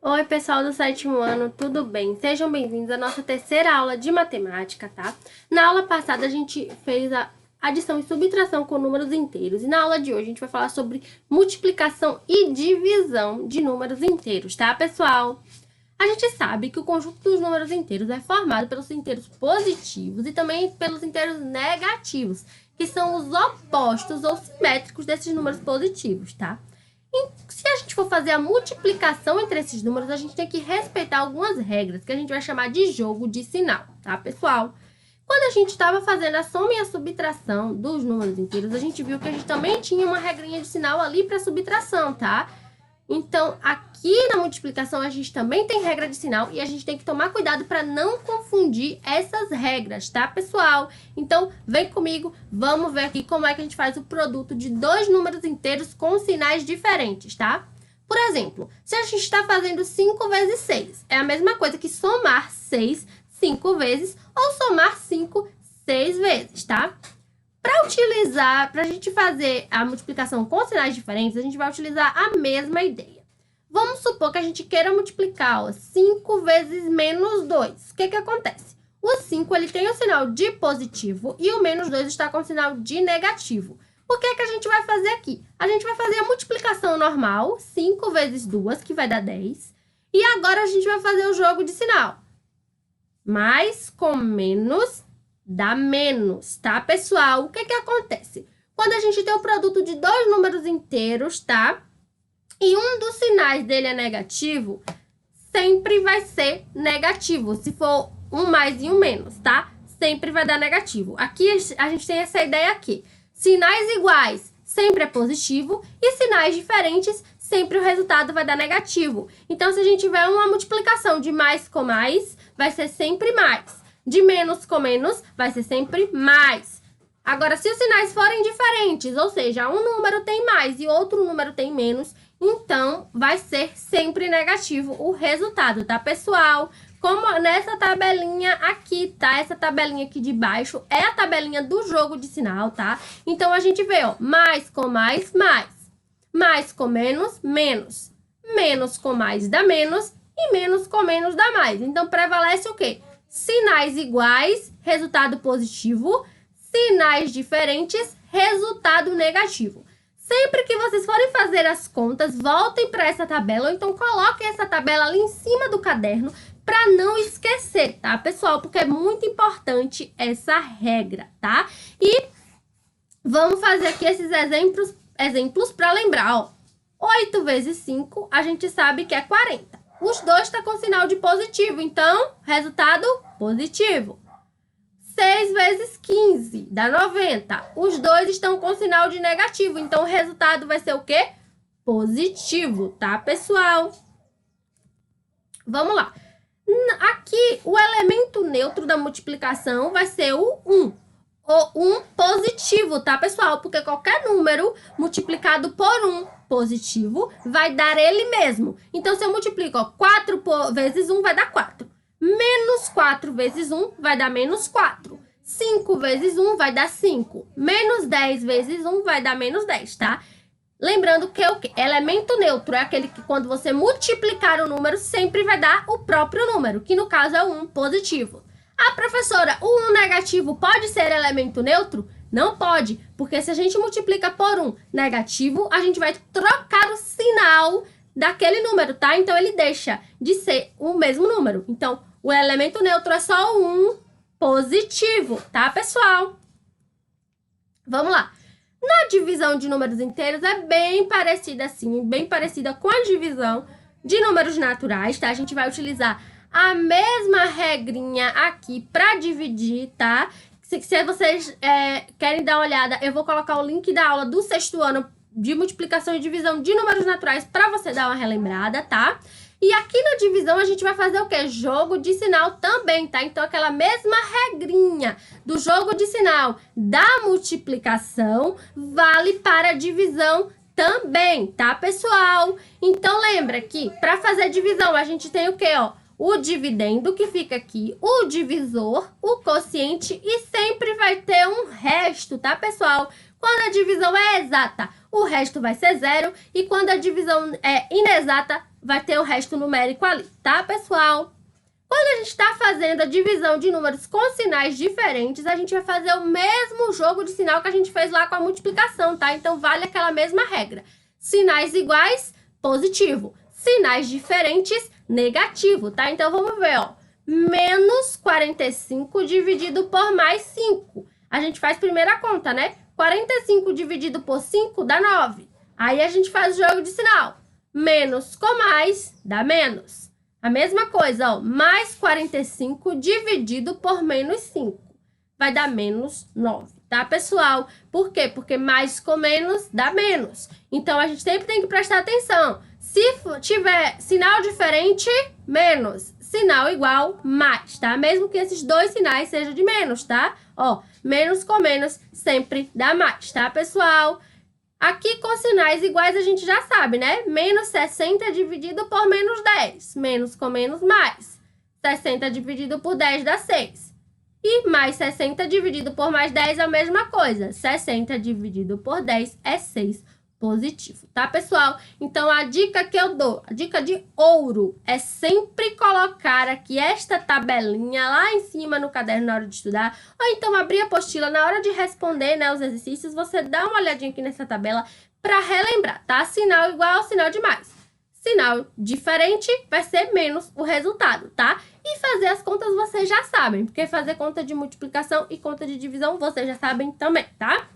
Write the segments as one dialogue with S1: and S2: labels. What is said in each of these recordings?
S1: Oi, pessoal do sétimo ano, tudo bem? Sejam bem-vindos à nossa terceira aula de matemática, tá? Na aula passada a gente fez a adição e subtração com números inteiros e na aula de hoje a gente vai falar sobre multiplicação e divisão de números inteiros, tá, pessoal? A gente sabe que o conjunto dos números inteiros é formado pelos inteiros positivos e também pelos inteiros negativos, que são os opostos ou simétricos desses números positivos, tá? Se a gente for fazer a multiplicação entre esses números, a gente tem que respeitar algumas regras que a gente vai chamar de jogo de sinal, tá, pessoal? Quando a gente estava fazendo a soma e a subtração dos números inteiros, a gente viu que a gente também tinha uma regrinha de sinal ali para subtração, tá? Então, aqui na multiplicação, a gente também tem regra de sinal e a gente tem que tomar cuidado para não confundir essas regras, tá, pessoal? Então, vem comigo, vamos ver aqui como é que a gente faz o produto de dois números inteiros com sinais diferentes, tá? Por exemplo, se a gente está fazendo 5 vezes 6, é a mesma coisa que somar 6 5 vezes ou somar 5 6 vezes, tá? Para a gente fazer a multiplicação com sinais diferentes, a gente vai utilizar a mesma ideia. Vamos supor que a gente queira multiplicar 5 vezes menos 2. O que acontece? O 5 ele tem o sinal de positivo e o menos 2 está com o sinal de negativo. O que a gente vai fazer aqui? A gente vai fazer a multiplicação normal, 5 vezes 2, que vai dar 10. E agora a gente vai fazer o jogo de sinal. Mais com menos dá menos, tá, pessoal? O que acontece? Quando a gente tem o produto de dois números inteiros, tá? E um dos sinais dele é negativo, sempre vai ser negativo. Se for um mais e um menos, tá? Sempre vai dar negativo. Aqui a gente tem essa ideia aqui. Sinais iguais sempre é positivo e sinais diferentes sempre o resultado vai dar negativo. Então, se a gente tiver uma multiplicação de mais com mais, vai ser sempre mais. De menos com menos, vai ser sempre mais. Agora, se os sinais forem diferentes, ou seja, um número tem mais e outro número tem menos, então vai ser sempre negativo o resultado, tá, pessoal? Como nessa tabelinha aqui, tá? Essa tabelinha aqui de baixo é a tabelinha do jogo de sinal, tá? Então, a gente vê, ó, mais com mais, mais. Mais com menos, menos. Menos com mais dá menos e menos com menos dá mais. Então, prevalece o quê? Sinais iguais, resultado positivo. Sinais diferentes, resultado negativo. Sempre que vocês forem fazer as contas, voltem para essa tabela, ou então coloquem essa tabela ali em cima do caderno para não esquecer, tá, pessoal? Porque é muito importante essa regra, tá? E vamos fazer aqui esses exemplos para lembrar, ó. 8 vezes 5, a gente sabe que é 40. Os dois estão com sinal de positivo, então, resultado positivo. 6 vezes 15 dá 90. Os dois estão com sinal de negativo, então o resultado vai ser o quê? Positivo, tá, pessoal? Vamos lá. Aqui, o elemento neutro da multiplicação vai ser o 1. O 1 positivo, tá, pessoal? Porque qualquer número multiplicado por 1 positivo vai dar ele mesmo. Então, se eu multiplico, ó, 4 vezes 1 vai dar 4. Menos 4 vezes 1 vai dar menos 4. 5 vezes 1 vai dar 5. Menos 10 vezes 1 vai dar menos 10, tá? Lembrando que o quê? Elemento neutro é aquele que quando você multiplicar o número, sempre vai dar o próprio número, que no caso é o 1 positivo. Ah, professora, o 1 negativo pode ser elemento neutro? Não pode, porque se a gente multiplica por 1 negativo, a gente vai trocar o sinal daquele número, tá? Então, ele deixa de ser o mesmo número. Então, o elemento neutro é só o 1 positivo, tá, pessoal? Vamos lá. Na divisão de números inteiros, é bem parecida assim, bem parecida com a divisão de números naturais, tá? A gente vai utilizar a mesma regrinha aqui para dividir, tá? Se vocês querem dar uma olhada, eu vou colocar o link da aula do sexto ano de multiplicação e divisão de números naturais para você dar uma relembrada, tá? E aqui na divisão a gente vai fazer o quê? Jogo de sinal também, tá? Então, aquela mesma regrinha do jogo de sinal da multiplicação vale para a divisão também, tá, pessoal? Então, lembra que para fazer divisão a gente tem o quê, ó? O dividendo, que fica aqui, o divisor, o quociente e sempre vai ter um resto, tá, pessoal? Quando a divisão é exata, o resto vai ser zero e quando a divisão é inexata, vai ter o resto numérico ali, tá, pessoal? Quando a gente está fazendo a divisão de números com sinais diferentes, a gente vai fazer o mesmo jogo de sinal que a gente fez lá com a multiplicação, tá? Então, vale aquela mesma regra. Sinais iguais, positivo. Sinais diferentes, negativo, tá? Então, vamos ver, ó. Menos 45 dividido por mais 5. A gente faz primeiro a conta, né? 45 dividido por 5 dá 9. Aí, a gente faz o jogo de sinal. Menos com mais dá menos. A mesma coisa, ó, mais 45 dividido por menos 5. Vai dar menos 9, tá, pessoal? Por quê? Porque mais com menos dá menos. Então, a gente sempre tem que prestar atenção. Se tiver sinal diferente, menos. Sinal igual, mais, tá? Mesmo que esses dois sinais sejam de menos, tá? Ó, menos com menos sempre dá mais, tá, pessoal? Aqui com sinais iguais a gente já sabe, né? Menos 60 dividido por menos 10. Menos com menos, mais. 60 dividido por 10 dá 6. E mais 60 dividido por mais 10 é a mesma coisa. 60 dividido por 10 é 6 positivo, tá, pessoal? Então, a dica que eu dou, a dica de ouro, é sempre colocar aqui esta tabelinha lá em cima no caderno na hora de estudar, ou então abrir a apostila na hora de responder, né, os exercícios, você dá uma olhadinha aqui nessa tabela para relembrar, tá? Sinal igual, sinal de mais. Sinal diferente vai ser menos o resultado, tá? E fazer as contas vocês já sabem, porque fazer conta de multiplicação e conta de divisão vocês já sabem também, tá?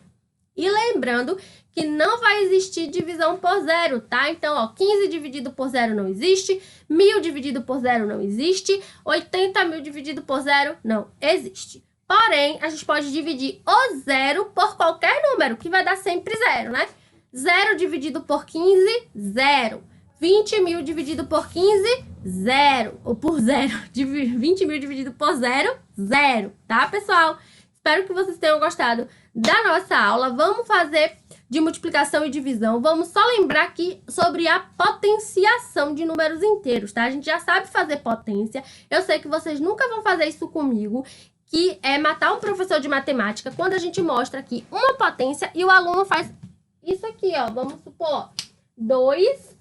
S1: E lembrando que não vai existir divisão por zero, tá? Então, ó, 15 dividido por zero não existe, 1000 dividido por zero não existe, 80.000 dividido por zero não existe. Porém, a gente pode dividir o zero por qualquer número, que vai dar sempre zero, né? 0 dividido por 15, zero. 20.000 dividido por 15, zero. Ou por zero. 20.000 dividido por zero, zero. Tá, pessoal? Espero que vocês tenham gostado da nossa aula. Vamos fazer de multiplicação e divisão. Vamos só lembrar aqui sobre a potenciação de números inteiros, tá? A gente já sabe fazer potência. Eu sei que vocês nunca vão fazer isso comigo, que é matar um professor de matemática quando a gente mostra aqui uma potência e o aluno faz isso aqui, ó. Vamos supor, 2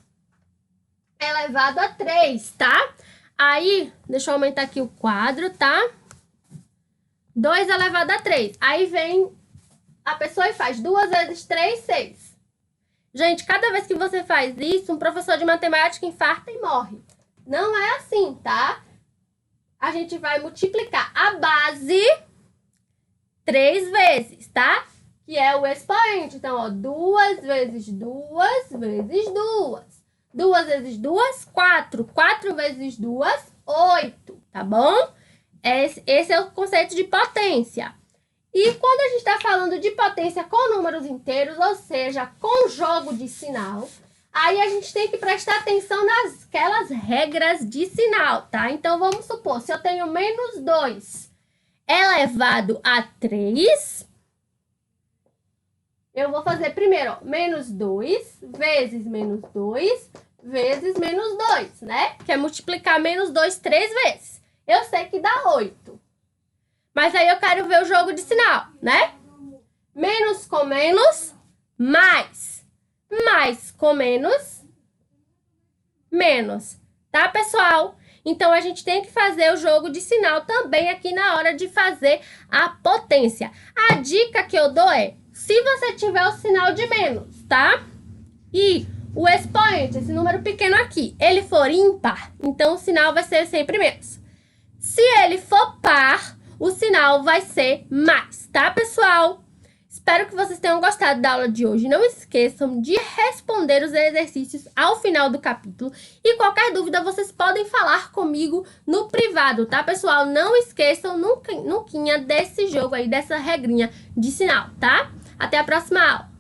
S1: elevado a 3, tá? Aí, deixa eu aumentar aqui o quadro, tá? 2 elevado a 3. Aí vem a pessoa e faz 2 vezes 3, 6. Gente, cada vez que você faz isso, um professor de matemática infarta e morre. Não é assim, tá? A gente vai multiplicar a base 3 vezes, tá? Que é o expoente. Então, ó, 2 vezes 2 vezes 2. 2 vezes 2, 4. 4 vezes 2, 8, tá bom? Esse é o conceito de potência. E quando a gente está falando de potência com números inteiros, ou seja, com jogo de sinal, aí a gente tem que prestar atenção nasquelas regras de sinal, tá? Então, vamos supor, se eu tenho menos 2 elevado a 3, eu vou fazer primeiro, ó, menos 2 vezes menos 2 vezes menos 2, né? Que é multiplicar menos 2 3 vezes. Eu sei que dá 8. Mas aí eu quero ver o jogo de sinal, né? Menos com menos, mais. Mais com menos, menos. Tá, pessoal? Então, a gente tem que fazer o jogo de sinal também aqui na hora de fazer a potência. A dica que eu dou é, se você tiver o sinal de menos, tá? E o expoente, esse número pequeno aqui, ele for ímpar, então o sinal vai ser sempre menos. Se ele for par, o sinal vai ser mais, tá, pessoal? Espero que vocês tenham gostado da aula de hoje. Não esqueçam de responder os exercícios ao final do capítulo. E qualquer dúvida, vocês podem falar comigo no privado, tá, pessoal? Não esqueçam nunca desse jogo aí, dessa regrinha de sinal, tá? Até a próxima aula!